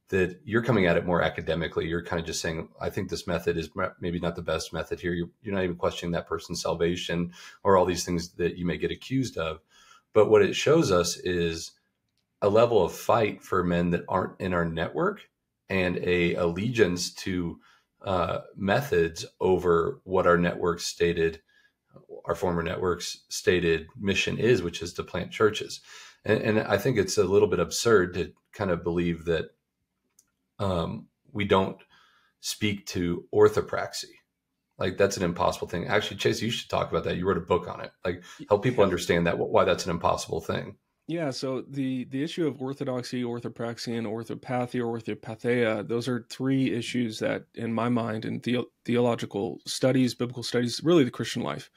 that you're coming at it more academically. You're kind of just saying, I think this method is maybe not the best method here. You're not even questioning that person's salvation or all these things that you may get accused of. But what it shows us is a level of fight for men that aren't in our network and a allegiance to methods over what our network stated, our former network's stated mission is, which is to plant churches. And I think it's a little bit absurd to kind of believe that we don't speak to orthopraxy. Like, that's an impossible thing. Actually, Chase, you should talk about that. You wrote a book on it. Like, help people understand that, why that's an impossible thing. Yeah, so the issue of orthodoxy, orthopraxy, and orthopathy or orthopatheia, those are three issues that, in my mind, in theological studies, biblical studies, really the Christian life,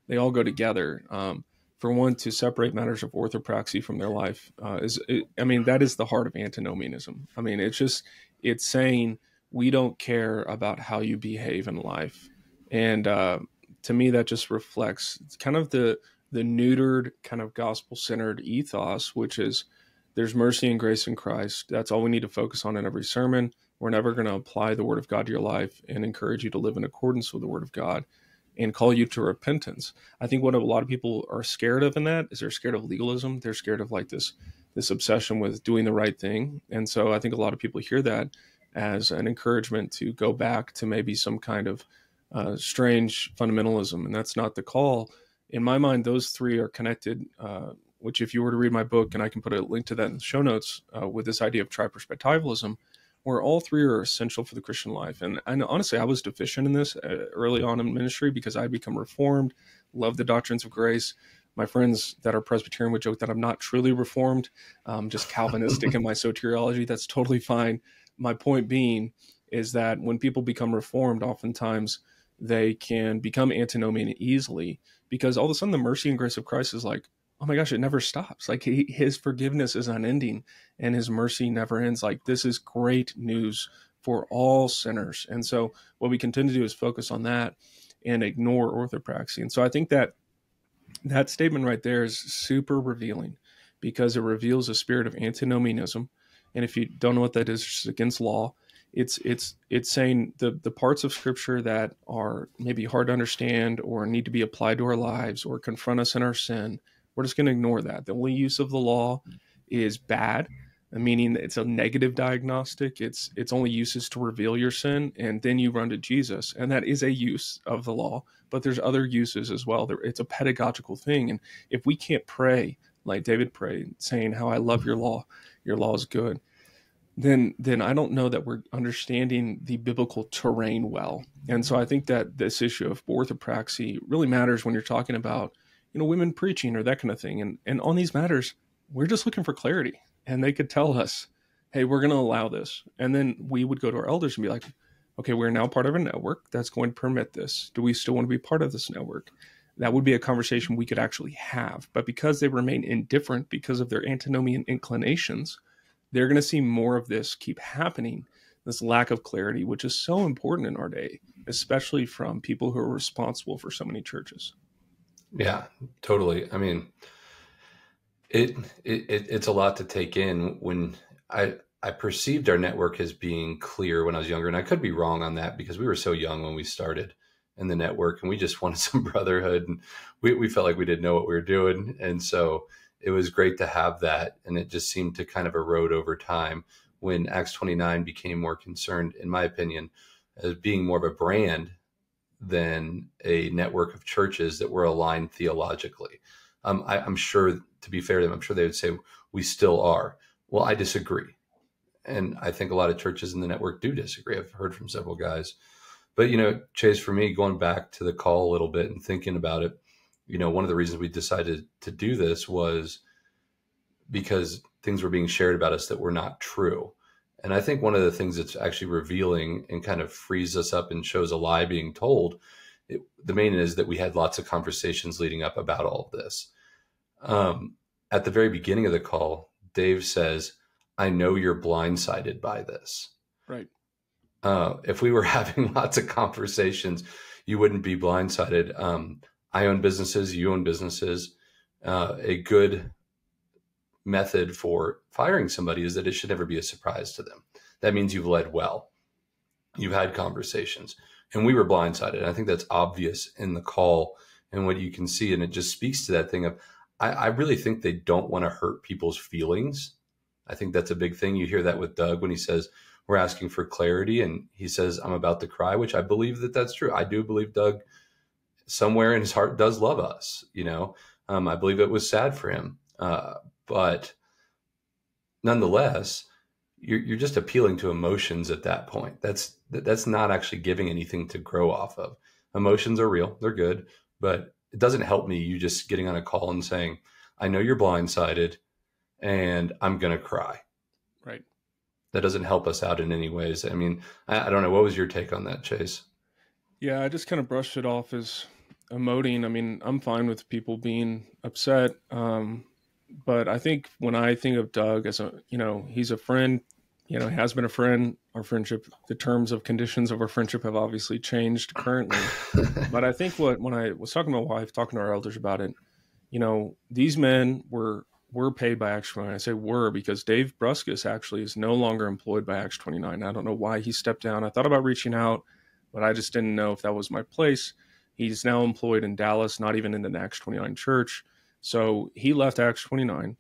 they all go together. For one, to separate matters of orthopraxy from their life that is the heart of antinomianism. I mean, it's saying we don't care about how you behave in life. And to me, that just reflects kind of the neutered, kind of gospel-centered ethos, which is there's mercy and grace in Christ. That's all we need to focus on in every sermon. We're never going to apply the Word of God to your life and encourage you to live in accordance with the Word of God and call you to repentance. I think what a lot of people are scared of in that is they're scared of legalism. They're scared of like this obsession with doing the right thing. And so I think a lot of people hear that as an encouragement to go back to maybe some kind of strange fundamentalism. And that's not the call. In my mind, those three are connected, which if you were to read my book, and I can put a link to that in the show notes, with this idea of triperspectivalism, where all three are essential for the Christian life. And honestly, I was deficient in this early on in ministry because I'd become reformed, loved the doctrines of grace. My friends that are Presbyterian would joke that I'm not truly reformed, just Calvinistic in my soteriology. That's totally fine. My point being is that when people become reformed, oftentimes they can become antinomian easily because all of a sudden the mercy and grace of Christ is like, oh my gosh, it never stops. Like his forgiveness is unending and his mercy never ends. Like, this is great news for all sinners. And so what we continue to do is focus on that and ignore orthopraxy. And so I think that statement right there is super revealing because it reveals a spirit of antinomianism. And if you don't know what that is, it's just against law. It's saying the parts of Scripture that are maybe hard to understand or need to be applied to our lives or confront us in our sin, we're just going to ignore that. The only use of the law is bad, meaning it's a negative diagnostic. Its only use is to reveal your sin, and then you run to Jesus. And that is a use of the law, but there's other uses as well. It's a pedagogical thing. And if we can't pray like David prayed, saying how I love your law is good, then I don't know that we're understanding the biblical terrain well. And so I think that this issue of orthopraxy really matters when you're talking about, women preaching or that kind of thing. And on these matters, we're just looking for clarity. And they could tell us, hey, we're going to allow this. And then we would go to our elders and be like, okay, we're now part of a network that's going to permit this. Do we still want to be part of this network? That would be a conversation we could actually have. But because they remain indifferent because of their antinomian inclinations, they're going to see more of this keep happening, this lack of clarity, which is so important in our day, especially from people who are responsible for so many churches. Yeah, totally. I mean, it's a lot to take in. When I perceived our network as being clear when I was younger, and I could be wrong on that because we were so young when we started in the network and we just wanted some brotherhood and we felt like we didn't know what we were doing. And so it was great to have that. And it just seemed to kind of erode over time when Acts 29 became more concerned, in my opinion, as being more of a brand than a network of churches that were aligned theologically. I'm sure, to be fair to them, I'm sure they would say we still are. Well, I disagree. And I think a lot of churches in the network do disagree. I've heard from several guys. But, Chase, for me, going back to the call a little bit and thinking about it, one of the reasons we decided to do this was because things were being shared about us that were not true. And I think one of the things that's actually revealing and kind of frees us up and shows a lie being told, the main is that we had lots of conversations leading up about all of this. At the very beginning of the call, Dave says, I know you're blindsided by this. Right. If we were having lots of conversations, you wouldn't be blindsided. I own businesses, you own businesses. A good method for firing somebody is that it should never be a surprise to them. That means you've led well. You've had conversations, and we were blindsided. I think that's obvious in the call and what you can see. And it just speaks to that thing of, I really think they don't want to hurt people's feelings. I think that's a big thing. You hear that with Doug when he says, we're asking for clarity. And he says, I'm about to cry, which I believe that that's true. I do believe Doug somewhere in his heart does love us. I believe it was sad for him. But nonetheless, you're just appealing to emotions at that point. That's not actually giving anything to grow off of. Emotions are real. They're good, but it doesn't help me. You just getting on a call and saying, I know you're blindsided and I'm going to cry. Right. That doesn't help us out in any ways. I mean, I don't know. What was your take on that, Chase? Yeah, I just kind of brushed it off as emoting. I mean, I'm fine with people being upset. But I think when I think of Doug as he's a friend, he has been a friend. Our friendship, the terms of conditions of our friendship have obviously changed currently. But I think when I was talking to my wife, talking to our elders about it, these men were paid by Acts 29. I say were because Dave Bruskus actually is no longer employed by Acts 29. I don't know why he stepped down. I thought about reaching out, but I just didn't know if that was my place. He's now employed in Dallas, not even in the Acts 29 church. So he left Acts 29.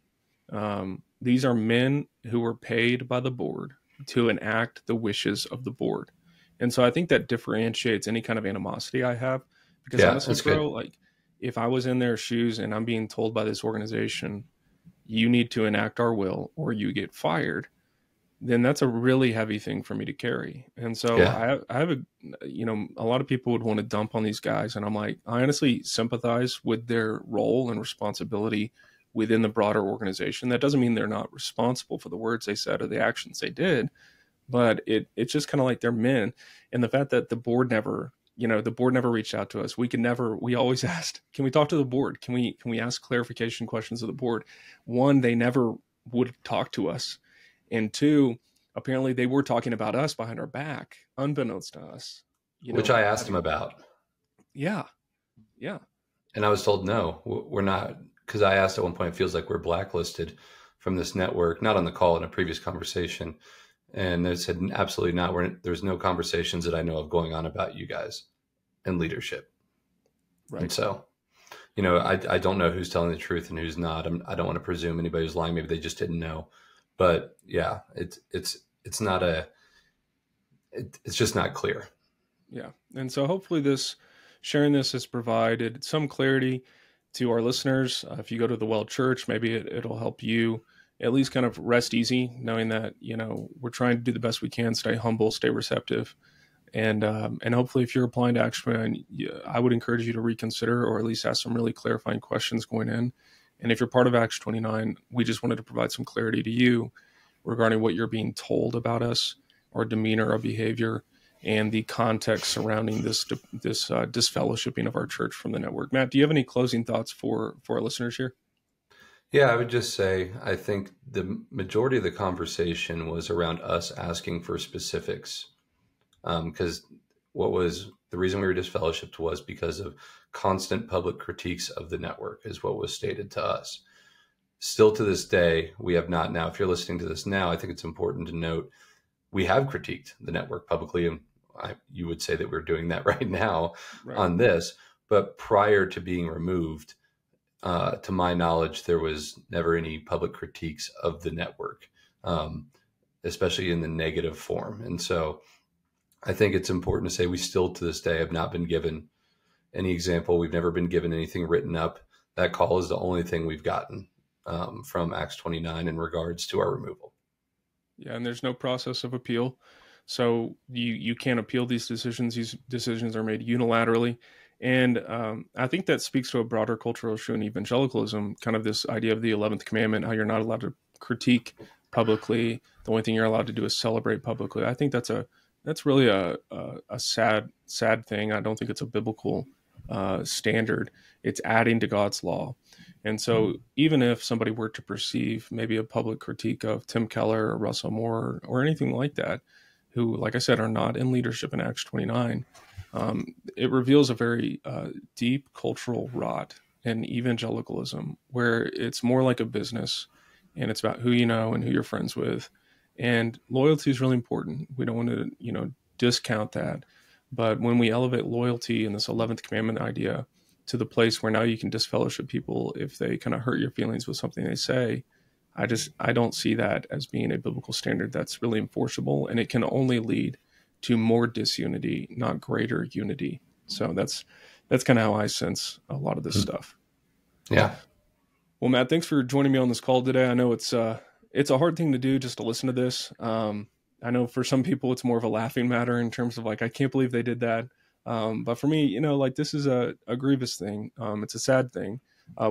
These are men who were paid by the board to enact the wishes of the board. And so I think that differentiates any kind of animosity I have. Because honestly, bro, like if I was in their shoes and I'm being told by this organization, you need to enact our will or you get fired, then that's a really heavy thing for me to carry. And so I have a lot of people would want to dump on these guys. And I'm like, I honestly sympathize with their role and responsibility within the broader organization. That doesn't mean they're not responsible for the words they said or the actions they did, but it's just kind of like they're men. And the fact that the board never reached out to us. We always asked, can we talk to the board? Can we ask clarification questions of the board? One, they never would talk to us. And two, apparently they were talking about us behind our back, unbeknownst to us. Which I asked him about. Yeah. Yeah. And I was told, no, we're not. Because I asked at one point, it feels like we're blacklisted from this network, not on the call, in a previous conversation. And they said, absolutely not. There's no conversations that I know of going on about you guys and leadership. Right. And so, I don't know who's telling the truth and who's not. I don't want to presume anybody was lying. Maybe they just didn't know. But yeah, it's just not clear. Yeah. And so hopefully sharing this has provided some clarity to our listeners. If you go to the Well Church, maybe it'll help you at least kind of rest easy, knowing that, we're trying to do the best we can, stay humble, stay receptive. And hopefully if you're applying to Acts 29, I would encourage you to reconsider or at least ask some really clarifying questions going in. And if you're part of Acts 29, we just wanted to provide some clarity to you regarding what you're being told about us, our demeanor, our behavior, and the context surrounding this disfellowshipping of our church from the network. Matt, do you have any closing thoughts for our listeners here? Yeah, I would just say, I think the majority of the conversation was around us asking for specifics. Because what was the reason we were disfellowshipped was because of constant public critiques of the network, is what was stated to us. Still to this day, we have not. Now, if you're listening to this now, I think it's important to note we have critiqued the network publicly, and you would say that we're doing that right now on this. But prior to being removed, to my knowledge, there was never any public critiques of the network, especially in the negative form. And so I think it's important to say we still to this day have not been given any example. We've never been given anything written up. That call is the only thing we've gotten from Acts 29 in regards to our removal. Yeah, and there's no process of appeal. So you can't appeal these decisions. These decisions are made unilaterally. And I think that speaks to a broader cultural issue in evangelicalism, kind of this idea of the 11th commandment, how you're not allowed to critique publicly. The only thing you're allowed to do is celebrate publicly. I think that's really a sad thing. I don't think it's a biblical standard. It's adding to God's law. And so even if somebody were to perceive maybe a public critique of Tim Keller or Russell Moore or anything like that, who, like I said, are not in leadership in Acts 29, it reveals a very deep cultural rot in evangelicalism, where it's more like a business, and it's about who you know and who you're friends with. And loyalty is really important. We don't want to, discount that. But when we elevate loyalty in this 11th commandment idea to the place where now you can disfellowship people if they kind of hurt your feelings with something they say, I don't see that as being a biblical standard that's really enforceable, and it can only lead to more disunity, not greater unity. So that's kind of how I sense a lot of this stuff. Yeah. Well, Matt, thanks for joining me on this call today. I know it's a hard thing to do, just to listen to this. I know for some people it's more of a laughing matter in terms of like, I can't believe they did that. But for me, this is a grievous thing. It's a sad thing.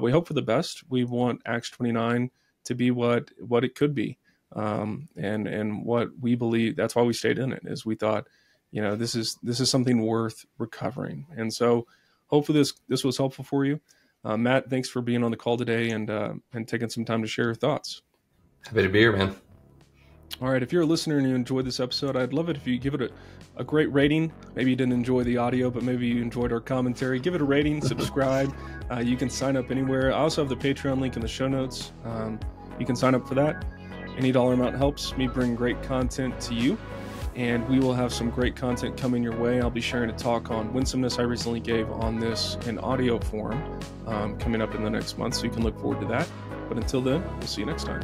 We hope for the best. We want Acts 29 to be what it could be. And what we believe, that's why we stayed in it, is we thought, this is something worth recovering. And so hopefully this was helpful for you. Matt, thanks for being on the call today and taking some time to share your thoughts. Happy to be here, man. All right. If you're a listener and you enjoyed this episode, I'd love it if you give it a great rating. Maybe you didn't enjoy the audio, but maybe you enjoyed our commentary. Give it a rating, subscribe. You can sign up anywhere. I also have the Patreon link in the show notes. You can sign up for that. Any dollar amount helps me bring great content to you. And we will have some great content coming your way. I'll be sharing a talk on winsomeness I recently gave on this in audio form coming up in the next month, so you can look forward to that. But until then, we'll see you next time.